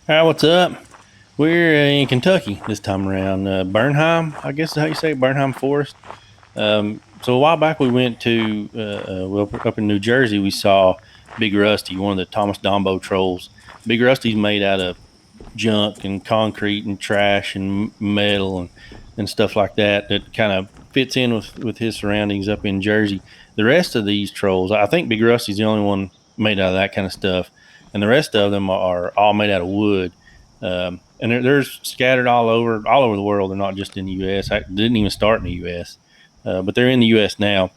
Hi, what's up? We're in Kentucky this time around. Bernheim, I guess is how you say it, Bernheim Forest. So a while back we went to well, up in New Jersey. We saw Big Rusty, one of the Thomas Dambo trolls. Big Rusty's made out of junk and concrete and trash and metal and stuff like that. That kind of fits in with his surroundings up in Jersey. The rest of these trolls, I think Big Rusty's the only one made out of that kind of stuff, and the rest of them are all made out of wood. And they're scattered all over the world. They're not just in the U.S. I didn't even start in the U.S., but they're in the U.S. now.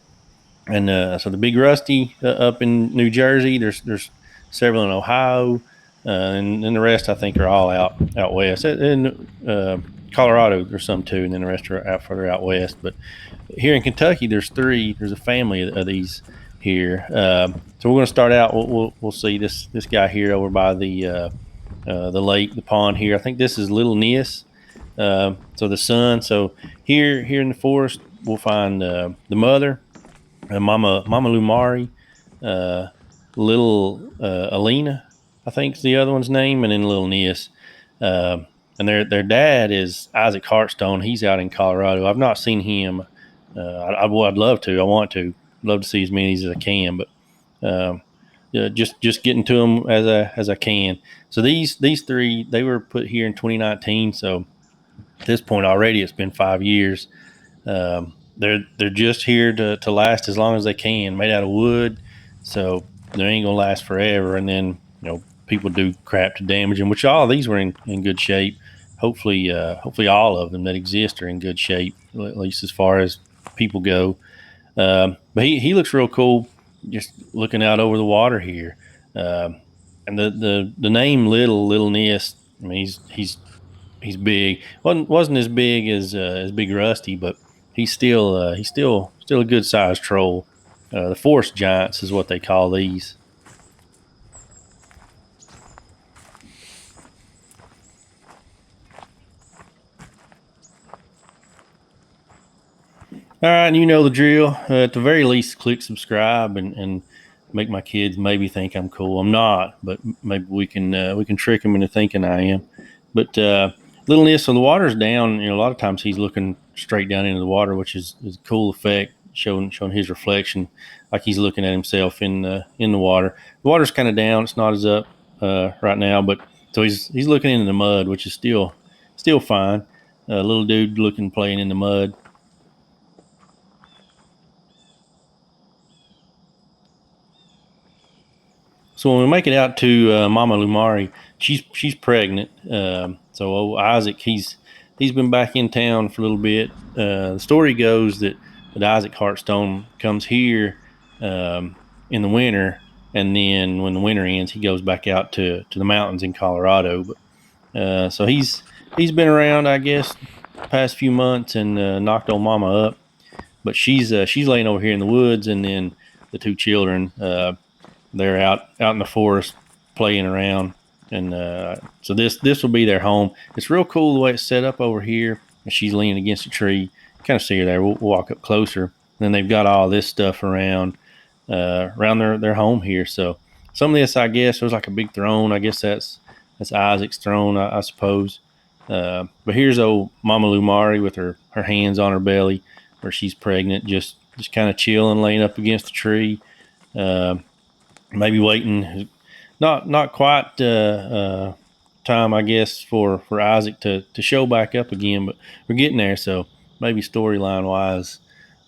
And so the Big Rusty up in New Jersey. There's several in Ohio, and then the rest I think are all out west. In Colorado, there's some too, and then the rest are out further out west. But here in Kentucky, there's three. There's a family of these here. So we're going to start out. We'll see this guy here over by the lake, the pond here. I think this is Little Nis. So the son. So here in the forest, we'll find the mother, Mama Lumari, uh, little Alina, I think is the other one's name, and then little Nis. Uh, and their dad is Isaac Hartstone. He's out in Colorado. I've not seen him. I'd love to. I want to. Love to see as many as I can, but yeah, just getting to them as I can. So these three, they were put here in 2019. So at this point already, it's been 5 years. They're just here to last as long as they can, made out of wood, so they ain't gonna last forever. And then people do crap to damage them, which all of these were in good shape. Hopefully all of them that exist are in good shape, at least as far as people go. But he looks real cool, just looking out over the water here. Um, and the name Little Nest. I mean, he's big. wasn't as big as Big Rusty, but he's still a good sized troll. The forest giants is what they call these. All right, and you know the drill. At the very least, click subscribe and make my kids maybe think I'm cool. I'm not, but maybe we can trick them into thinking I am. But little Ness, so the water's down. A lot of times he's looking straight down into the water, which is a cool effect, showing his reflection, like he's looking at himself in the water. The water's kind of down. It's not as up right now, but so he's looking into the mud, which is still fine. Little dude looking playing in the mud. So when we make it out to Mama Lumari, she's pregnant. So Isaac, he's been back in town for a little bit. The story goes that Isaac Hartstone comes here in the winter, and then when the winter ends, he goes back out to the mountains in Colorado. But so he's been around, I guess, past few months and knocked old Mama up. But she's laying over here in the woods, and then the two children. They're out in the forest playing around, and so this will be their home. It's real cool the way it's set up over here. And she's leaning against a tree. Kind of see her there. We'll walk up closer. And then they've got all this stuff around their home here. So some of this, I guess, there's like a big throne. I guess that's Isaac's throne, I suppose. But here's old Mama Lumari with her hands on her belly, where she's pregnant, just kind of chilling, laying up against the tree. Uh, Maybe waiting, not quite time, I guess, for Isaac to show back up again, but we're getting there. So maybe storyline wise,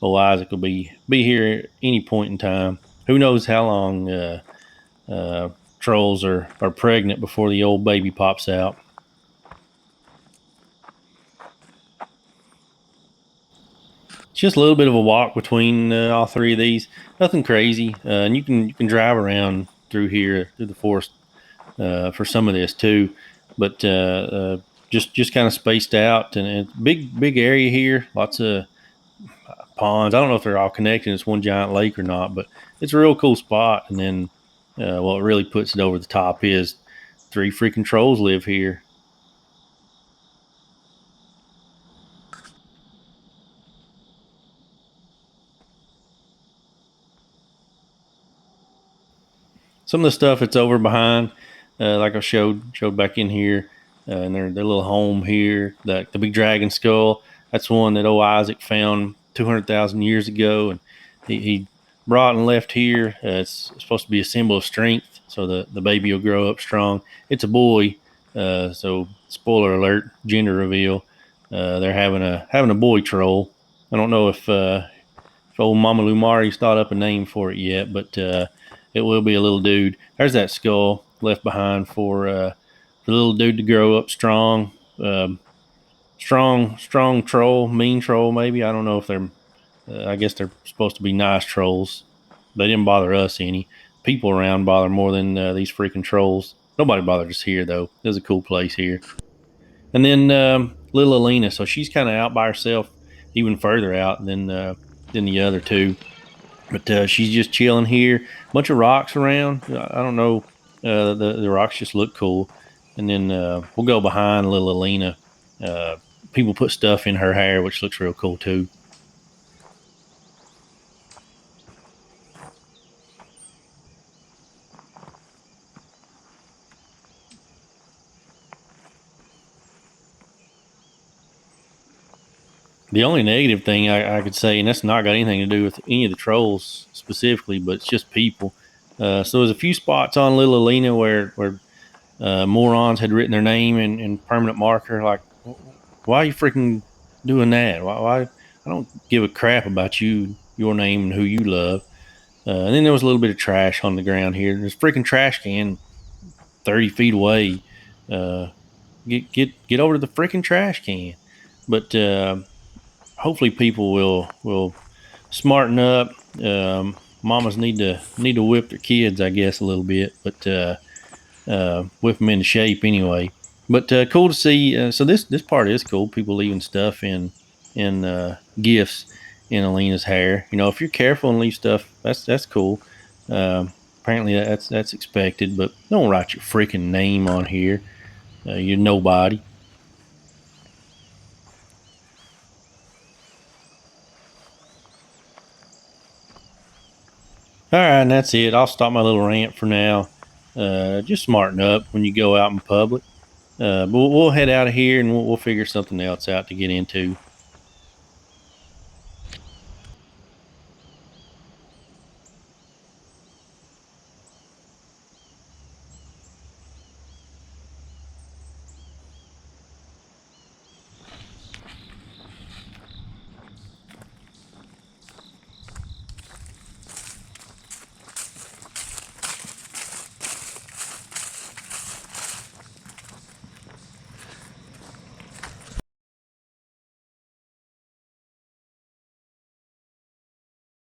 old Isaac will be here at any point in time. Who knows how long uh, trolls are pregnant before the old baby pops out. It's just a little bit of a walk between all three of these. Nothing crazy, and you can drive around through here through the forest for some of this too, but just kind of spaced out, and big area here. Lots of ponds. I don't know if they're all connected. It's one giant lake or not, but it's a real cool spot. And then what really puts it over the top is three freaking trolls live here. Some of the stuff that's over behind like I showed back in here, and their little home here. The big dragon skull. That's one that old Isaac found 200,000 years ago, and he brought and left here. It's supposed to be a symbol of strength, so the baby will grow up strong. It's a boy, so spoiler alert, gender reveal. They're having a boy troll. I don't know if old Mama Lumari's thought up a name for it yet, but it will be a little dude. There's that skull left behind for the little dude to grow up strong, strong troll, mean troll. Maybe I don't know if they're. I guess they're supposed to be nice trolls. They didn't bother us any. People around bother more than these freaking trolls. Nobody bothered us here though. It was a cool place here. And then little Alina, so she's kind of out by herself, even further out than the other two. But she's just chilling here. Bunch of rocks around. I don't know. The rocks just look cool. And then we'll go behind little Alina. Uh, People put stuff in her hair, which looks real cool too. The only negative thing I could say, and that's not got anything to do with any of the trolls specifically, but it's just people. So there's a few spots on Little Alina where morons had written their name in permanent marker. Like, why are you freaking doing that? Why? I don't give a crap about you, your name, and who you love. And then there was a little bit of trash on the ground here. There's a freaking trash can 30 feet away. Uh, get over to the freaking trash can. But hopefully people will smarten up. Mamas need to whip their kids, I guess, a little bit, but whip them into shape anyway. But cool to see. So this part is cool. People leaving stuff in gifts in Alina's hair. You know, if you're careful and leave stuff, that's cool. Apparently that's expected, but don't write your freaking name on here. You're nobody. All right, and that's it. I'll stop my little rant for now. Just smarten up when you go out in public. But we'll head out of here and we'll figure something else out to get into.